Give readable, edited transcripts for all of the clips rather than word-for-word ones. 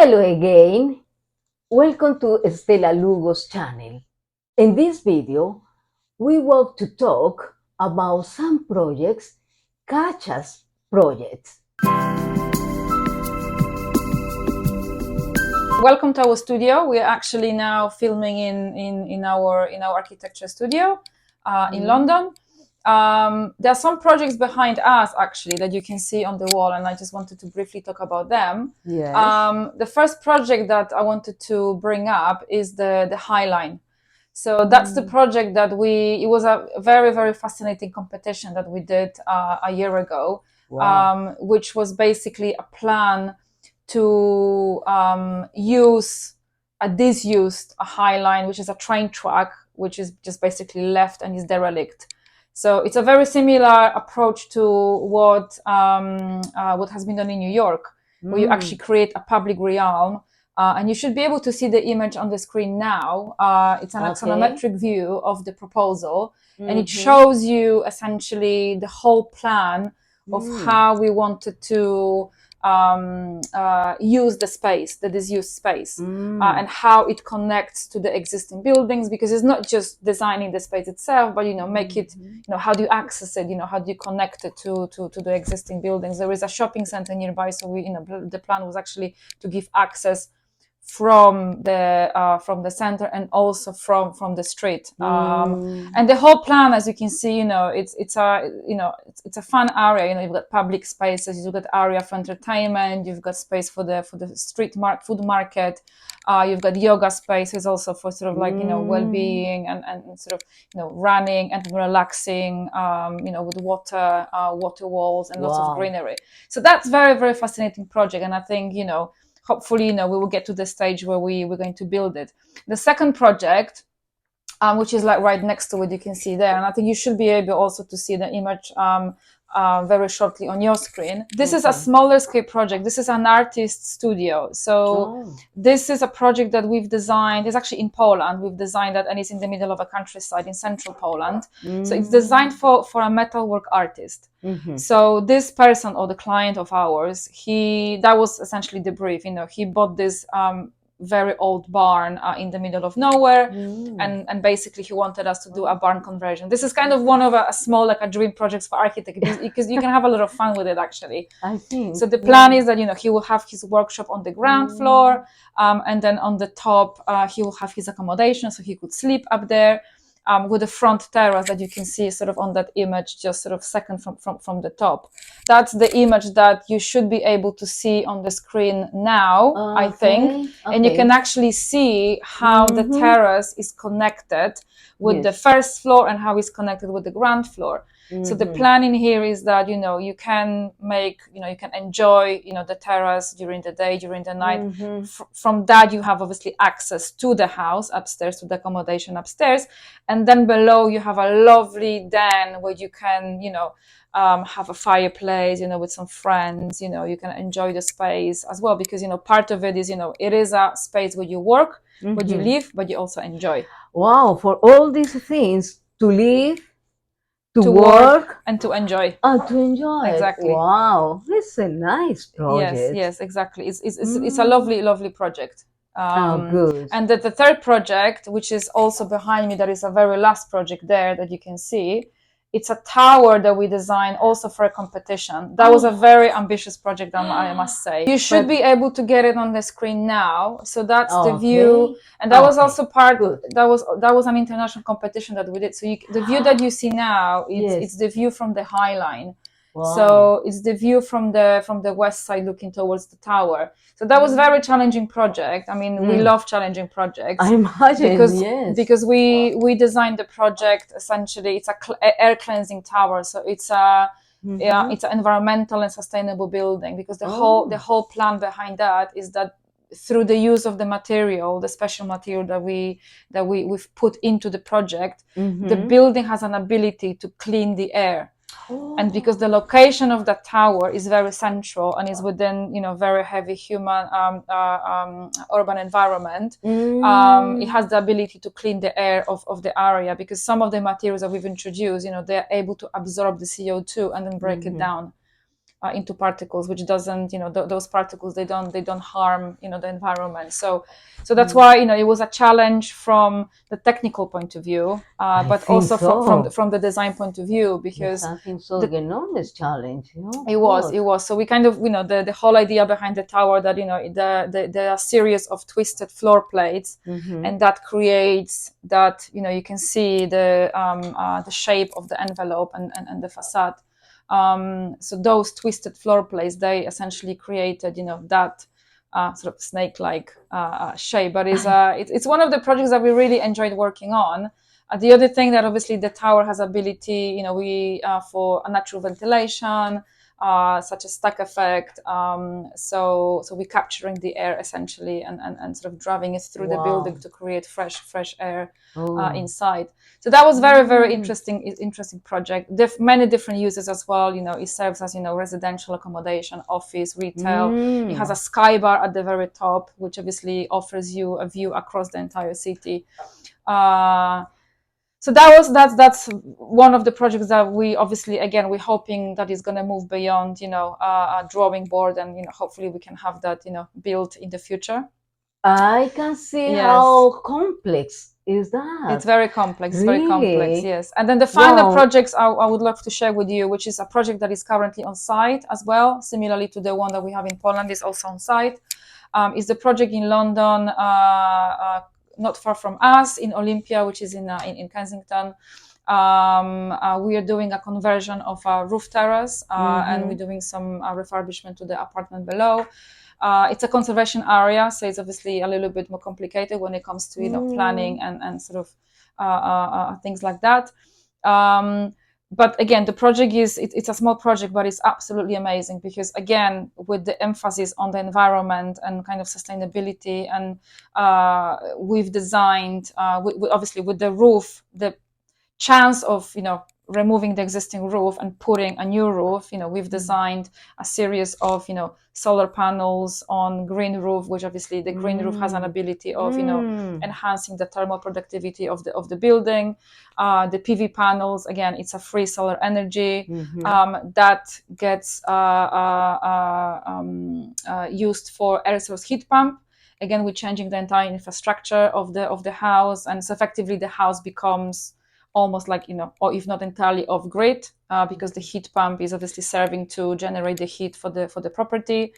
Hello again, welcome to Estela Lugo's channel. In this video, we want to talk about some projects, Kasia's projects. Welcome to our studio. We are actually now filming in our architecture studio in London. There are some projects behind us actually that you can see on the wall, and I just wanted to briefly talk about them. Yes. The first project that I wanted to bring up is the High Line. So that's the project that it was a very, very fascinating competition that we did a year ago, which was basically a plan to use a disused High Line, which is a train track, which is just basically left and is derelict. So it's a very similar approach to what has been done in New York, where you actually create a public realm. And you should be able to see the image on the screen now. It's an axonometric view of the proposal, and it shows you essentially the whole plan of how we wanted to use the space, the disused space, and how it connects to the existing buildings, because it's not just designing the space itself, but make it, how do you access it, how do you connect it to the existing buildings. There is a shopping center nearby, so the plan was actually to give access from the center and also from the street, and the whole plan, as you can see, it's a fun area. You've got public spaces, you've got area for entertainment, you've got space for the food market, you've got yoga spaces also for sort of like well-being and sort of running and relaxing, with water walls and lots of greenery. So that's very, very fascinating project, and I think hopefully, we will get to the stage where we're going to build it. The second project, which is like right next to it, you can see there, and I think you should be able also to see the image very shortly on your screen. This is a smaller scale project. This is an artist studio. So this is a project that we've designed. It's actually in Poland. We've designed that, and it's in the middle of a countryside in central Poland. So it's designed for a metalwork artist. So this person, or the client of ours, that was essentially the brief. He bought this very old barn in the middle of nowhere, and basically he wanted us to do a barn conversion. This is kind of one of a small, like a dream projects for architect, because you can have a lot of fun with it actually. I think so. The plan is that he will have his workshop on the ground floor, and then on the top he will have his accommodation, so he could sleep up there. With the front terrace that you can see sort of on that image, just sort of second from the top. That's the image that you should be able to see on the screen now, I think. And you can actually see how the terrace is connected with the first floor and how it's connected with the ground floor. So the plan in here is that, you can you can enjoy, the terrace during the day, during the night. From that, you have obviously access to the house upstairs, to the accommodation upstairs. And then below, you have a lovely den where you can, have a fireplace, with some friends, you can enjoy the space as well. Because, part of it is, it is a space where you work, where you live, but you also enjoy. Wow, for all these things, to live, to work and to enjoy. To enjoy. Exactly. Wow, this is a nice project. Yes, exactly. It's a lovely project. Good. And the third project, which is also behind me, that is a very last project there that you can see. It's a tower that we designed also for a competition. That was a very ambitious project, I must say. You should be able to get it on the screen now. So that's the view, and that was also part. That was an international competition that we did. So the view that you see now, it's the view from the High Line. Wow. So it's the view from the west side looking towards the tower. So that was a very challenging project. I mean, we love challenging projects. I imagine, because we designed the project essentially. It's a air cleansing tower, so it's it's an environmental and sustainable building. Because the whole plan behind that is that through the use of the material, the special material that we've put into the project, the building has an ability to clean the air. And because the location of that tower is very central and is within, very heavy human urban environment, it has the ability to clean the air of the area, because some of the materials that we've introduced, they're able to absorb the CO2 and then break it down. into particles, which doesn't, those particles, they don't harm, the environment. So that's why, it was a challenge from the technical point of view, I but think also so. from the design point of view, Yes, because I think so. the, Enormous challenge, of it was, course. so we kind of, the whole idea behind the tower, that, there are series of twisted floor plates, Mm-hmm. and that creates that, you can see the shape of the envelope and the facade. So those twisted floor plates, they essentially created, that sort of snake-like shape. But it's one of the projects that we really enjoyed working on. The other thing, that obviously the tower has ability, we for a natural ventilation, such as stack effect. So we're capturing the air essentially, and sort of driving it through the building Wow. to create fresh air Oh. inside. So that was very Mm. interesting project. Many different uses as well. It serves as, residential accommodation, office, retail. It has a Mm. sky bar at the very top, which obviously offers you a view across the entire city. Uh, so that's one of the projects that we obviously, again, we're hoping that is going to move beyond, a drawing board, and, hopefully we can have that, built in the future. I can see Yes, how complex is it's that. very complex. It's very complex. Really? Yes, and then the final Wow. projects I would love to share with you, which is a project that is currently on site as well, similarly to the one that we have in Poland, is also on site. Is the project in London, not far from us, in Olympia, which is in Kensington. We are doing a conversion of a roof terrace, and we're Mm-hmm. doing some refurbishment to the apartment below. It's a conservation area, so it's obviously a little bit more complicated when it comes to, Mm. planning and sort of things like that. But again, the project it's a small project, but it's absolutely amazing, because, again, with the emphasis on the environment and kind of sustainability, and we've designed, obviously with the roof, the chance of, removing the existing roof and putting a new roof, we've designed a series of, solar panels on green roof, which obviously the green roof has an Mm. ability of, Mm. enhancing the thermal productivity of the building. The PV panels, again, it's a free solar energy, Mm-hmm. that gets used for air source heat pump. Again, we're changing the entire infrastructure of the house, and so effectively the house becomes almost like, or if not entirely off grid, because the heat pump is obviously serving to generate the heat for the property,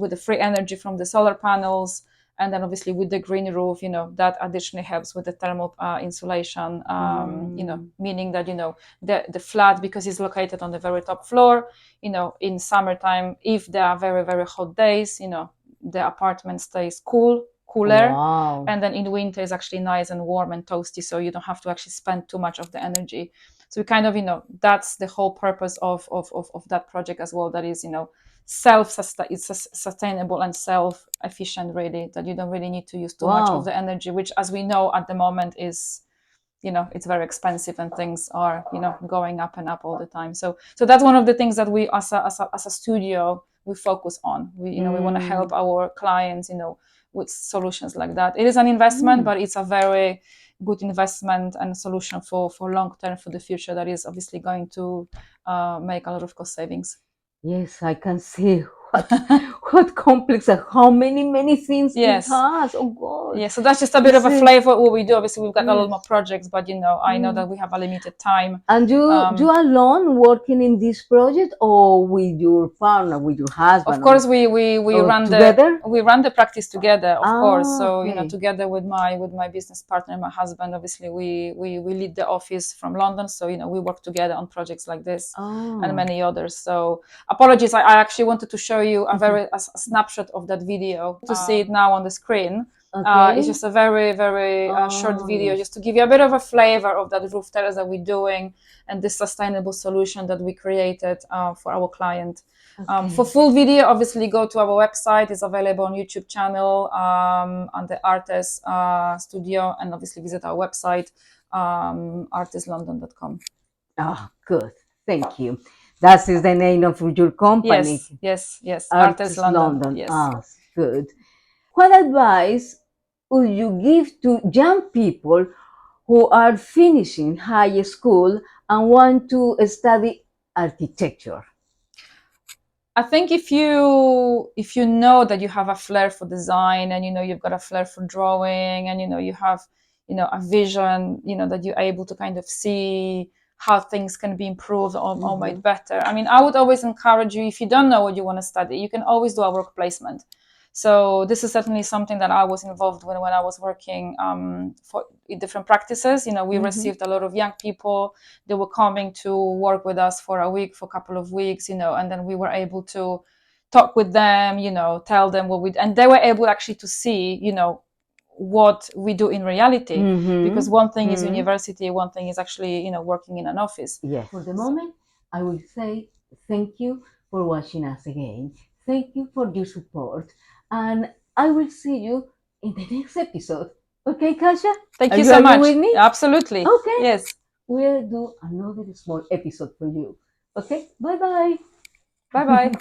with the free energy from the solar panels. And then obviously with the green roof, that additionally helps with the thermal insulation, Mm. meaning that, the flat, because it's located on the very top floor, in summertime, if there are very, very hot days, the apartment stays cooler, Wow. and then in winter it's actually nice and warm and toasty, so you don't have to actually spend too much of the energy. So we kind of, that's the whole purpose of that project as well, that is, it's sustainable and self-efficient, really, that you don't really need to use too much of Wow. the energy, which, as we know, at the moment is, it's very expensive, and things are, going up and up all the time. So that's one of the things that we, as a studio, we focus on. We want to help Mm. our clients, with solutions like that. It is an investment, Mm. but it's a very good investment and solution for long term, for the future, that is obviously going to make a lot of cost savings. Yes, I can see what complex and how many things it Yes. has. Oh God. Yeah, so that's just a bit of It's a flavor of what we do. Obviously, we've got a lot more yes. projects, but, I know Mm. that we have a limited time. And you Um, alone working in this project, or with your partner, with your of husband, course, we or run the together? we run the practice together, of course. Ah, So, okay. together with my business partner, my husband, obviously we lead the office from London. So, we work together on projects like this and Oh. many others. So apologies, I actually wanted to show you a snapshot of that video, to see it now on the screen. It's Okay. just a very, very short Oh video, yes. just to give you a bit of a flavor of that roof terrace that we're doing, and this sustainable solution that we created for our client. For Okay. full video, obviously go to our website. It's available on YouTube channel, on the Artes Studio, and obviously visit our website, artislondon.com. Ah, good. Thank you. That is the name of your company, Yes, yes, yes. Artes Artist London. London. Yes. Ah, good. What advice would you give to young people who are finishing high school and want to study architecture? I think if you know that you have a flair for design, and you've got a flair for drawing, and you have a vision, that you're able to kind of see how things can be improved or made better. I mean, I would always encourage you, if you don't know what you want to study, you can always do a work placement. So this is certainly something that I was involved with when I was working for different practices. We received a lot of young people. They were coming to work with us for a week, for a couple of weeks, and then we were able to talk with them, tell them what we, and they were able actually to see, what we do in reality. Because one thing is university, one thing is actually, working in an office. Yes. For the moment, I will say thank you for watching us again. Thank you for your support. And I will see you in the next episode. Okay, Kasia? Thank Are you so agree much. with me? Absolutely. Okay. Yes. We'll do another small episode for you. Okay? Bye bye. Bye bye.